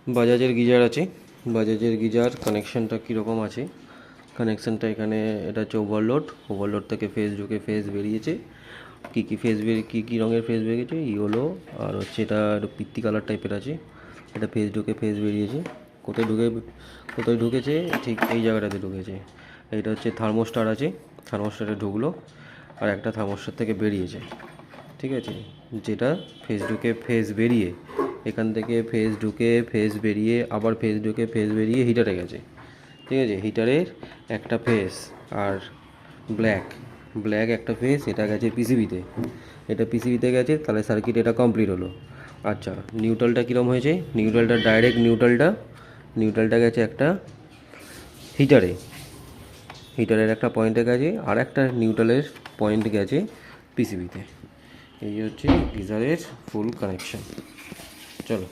বাজাজের geyser আছে। বাজাজের geyser কানেকশানটা কীরকম আছে, কানেকশানটা এখানে এটা হচ্ছে ওভারলোড। ওভারলোড থেকে ফেজ ঢুকে ফেজ বেরিয়েছে। কী রঙের ফেজ বেরিয়েছে, ইয়েলো আর হচ্ছে এটা একটু পিত্তি কালার টাইপের আছে। এটা ফেজ ঢুকে ফেজ বেরিয়েছে। কোথায় ঢুকেছে, ঠিক এই জায়গাটাতে ঢুকেছে। এটা হচ্ছে থার্মোস্টার আছে, থার্মোস্টারে ঢুকলো আর একটা থার্মোস্টার থেকে বেরিয়েছে, ঠিক আছে। যেটা ফেজ ঢুকে ফেজ বেরিয়ে, এখান থেকে ফেজ ঢুকে ফেজ বেরিয়ে আবার ফেজ ঢুকে ফেজ বেরিয়ে হিটারে গেছে, ঠিক আছে। হিটারের একটা ফেজ আর ব্ল্যাক একটা ফেজ, এটা গেছে পিসিবিতে। এটা পিসিবিতে গেছে, তাহলে সার্কিট এটা কমপ্লিট হলো। আচ্ছা, নিউট্রালটা কীরকম হয়েছে, নিউট্রালটা ডাইরেক্ট নিউট্রালটা গেছে একটা হিটারের একটা পয়েন্টে গেছে, আর একটা নিউট্রালের পয়েন্ট গেছে পিসিবিতে। এই হচ্ছে গিজারের ফুল কানেকশান। চলো।